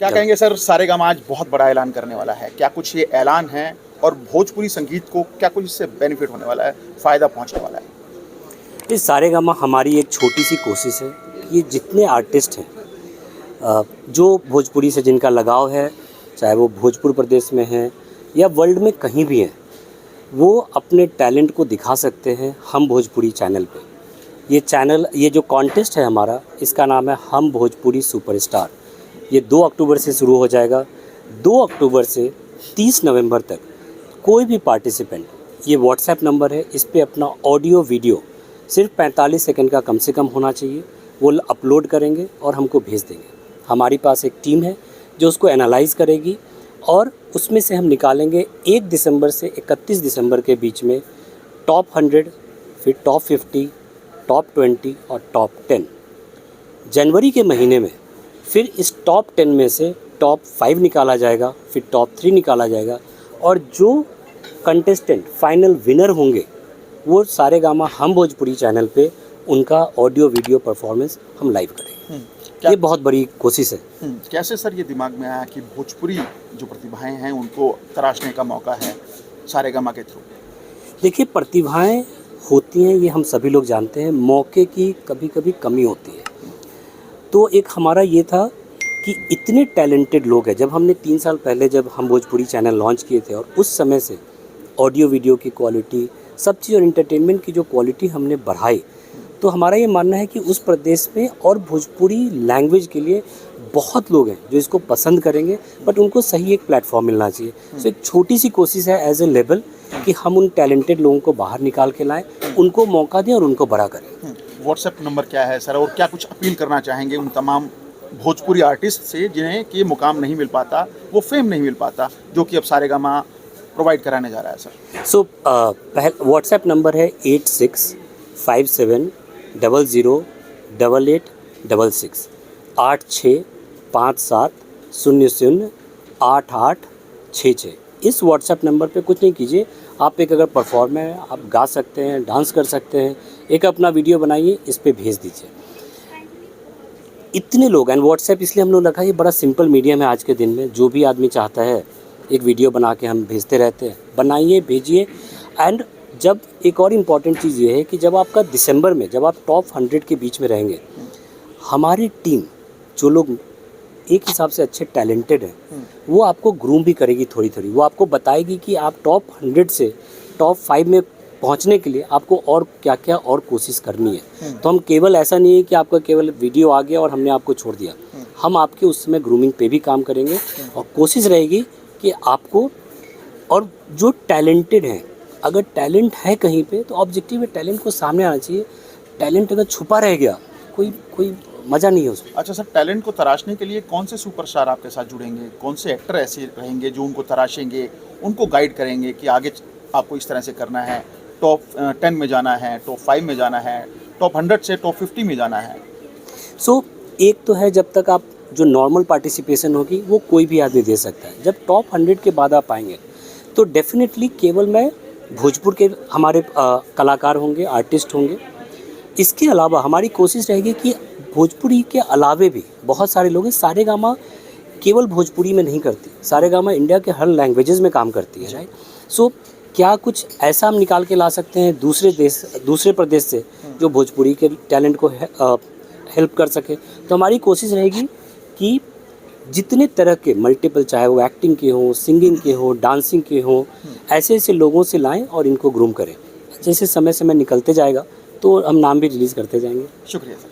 क्या कहेंगे सर, सारेगामा आज बहुत बड़ा ऐलान करने वाला है, क्या कुछ ये ऐलान है और भोजपुरी संगीत को क्या कुछ इससे बेनिफिट होने वाला है, फ़ायदा पहुंचने वाला है? ये सारेगामा हमारी एक छोटी सी कोशिश है कि ये जितने आर्टिस्ट हैं जो भोजपुरी से जिनका लगाव है, चाहे वो भोजपुर प्रदेश में हैं या वर्ल्ड में कहीं भी हैं, वो अपने टैलेंट को दिखा सकते हैं हम भोजपुरी चैनल पे। ये जो कॉन्टेस्ट है हमारा, इसका नाम है हम भोजपुरी सुपरस्टार। ये 2 अक्टूबर से शुरू हो जाएगा। 2 अक्टूबर से 30 नवंबर तक कोई भी पार्टिसिपेंट, ये व्हाट्सएप नंबर है, इस पे अपना ऑडियो वीडियो सिर्फ 45 सेकंड का कम से कम होना चाहिए, वो अपलोड करेंगे और हमको भेज देंगे। हमारी पास एक टीम है जो उसको एनालाइज़ करेगी और उसमें से हम निकालेंगे 1 दिसंबर से 31 दिसंबर के बीच में टॉप 100, फिर टॉप 50, टॉप 20 और टॉप 10। जनवरी के महीने में फिर इस टॉप 10 में से टॉप 5 निकाला जाएगा, फिर टॉप 3 निकाला जाएगा और जो कंटेस्टेंट फाइनल विनर होंगे वो सारेगामा हम भोजपुरी चैनल पे उनका ऑडियो वीडियो परफॉर्मेंस हम लाइव करेंगे। ये बहुत बड़ी कोशिश है। कैसे सर ये दिमाग में आया कि भोजपुरी जो प्रतिभाएं हैं उनको तराशने का मौका है सारेगामा के थ्रू? देखिए, प्रतिभाएं होती हैं, ये हम सभी लोग जानते हैं, मौके की कभी कभी कमी होती है। तो एक हमारा ये था कि इतने टैलेंटेड लोग हैं। जब हमने 3 साल पहले जब हम भोजपुरी चैनल लॉन्च किए थे और उस समय से ऑडियो वीडियो की क्वालिटी, सब चीज़ और एंटरटेनमेंट की जो क्वालिटी हमने बढ़ाई, तो हमारा ये मानना है कि उस प्रदेश में और भोजपुरी लैंग्वेज के लिए बहुत लोग हैं जो इसको पसंद करेंगे, बट उनको सही एक प्लेटफॉर्म मिलना चाहिए। तो एक छोटी सी कोशिश है एज ए लेवल कि हम उन टैलेंटेड लोगों को बाहर निकाल के लाएं, उनको मौका दें और उनको बड़ा करें। व्हाट्सएप नंबर क्या है सर, और क्या कुछ अपील करना चाहेंगे उन तमाम भोजपुरी आर्टिस्ट से जिन्हें कि मुकाम नहीं मिल पाता, वो फेम नहीं मिल पाता, जो कि अब सारेगामा प्रोवाइड कराने जा रहा है सर? सो व्हाट्सएप नंबर है 8657008866 8657008866। इस व्हाट्सएप नंबर पे कुछ नहीं कीजिए, आप एक अगर परफॉर्मर हैं, आप गा सकते हैं, डांस कर सकते हैं, एक अपना वीडियो बनाइए, इस पे भेज दीजिए। इतने लोग एंड व्हाट्सएप इसलिए हम लोग रखा, ये बड़ा सिंपल मीडियम है आज के दिन में। जो भी आदमी चाहता है एक वीडियो बना के हम भेजते रहते हैं, बनाइए, भेजिए। एंड जब एक और इम्पॉर्टेंट चीज़ ये है कि जब आपका दिसंबर में जब आप टॉप 100 के बीच में रहेंगे, हमारी टीम जो लोग एक हिसाब से अच्छे टैलेंटेड हैं, वो आपको ग्रूम भी करेगी थोड़ी थोड़ी। वो आपको बताएगी कि आप टॉप 100 से टॉप 5 में पहुंचने के लिए आपको और क्या क्या और कोशिश करनी है। तो हम केवल ऐसा नहीं है कि आपका केवल वीडियो आ गया और हमने आपको छोड़ दिया। हम आपके उस समय ग्रूमिंग पे भी काम करेंगे और कोशिश रहेगी कि आपको, और जो टैलेंटेड हैं, अगर टैलेंट है कहीं पे तो ऑब्जेक्टिव है, टैलेंट को सामने आना चाहिए। टैलेंट अगर छुपा रह गया, कोई मज़ा नहीं है उसमें। अच्छा सर, टैलेंट को तराशने के लिए कौन से सुपरस्टार आपके साथ जुड़ेंगे, कौन से एक्टर ऐसे रहेंगे जो उनको तराशेंगे, उनको गाइड करेंगे कि आगे आपको इस तरह से करना है, टॉप 10 में जाना है, टॉप 5 में जाना है, टॉप 100 से टॉप 50 में जाना है? सो एक तो है, जब तक आप जो नॉर्मल पार्टिसिपेशन होगी वो कोई भी आदमी दे सकता है। जब टॉप 100 के बाद आप आएंगे तो डेफिनेटली केवल मैं भोजपुर के हमारे कलाकार होंगे, आर्टिस्ट होंगे। इसके अलावा हमारी कोशिश रहेगी कि भोजपुरी के अलावे भी बहुत सारे लोग हैं। सारेगामा केवल भोजपुरी में नहीं करती, सारेगामा इंडिया के हर लैंग्वेजेस में काम करती है, राइट? सो क्या कुछ ऐसा हम निकाल के ला सकते हैं दूसरे प्रदेश से जो भोजपुरी के टैलेंट को हेल्प कर सके? तो हमारी कोशिश रहेगी कि जितने तरह के मल्टीपल, चाहे वो एक्टिंग के हों, सिंगिंग के हों, डांसिंग के हों, ऐसे ऐसे लोगों से लाएं और इनको ग्रूम करें। जैसे समय समय निकलते जाएगा तो हम नाम भी रिलीज़ करते जाएंगे। शुक्रिया सर।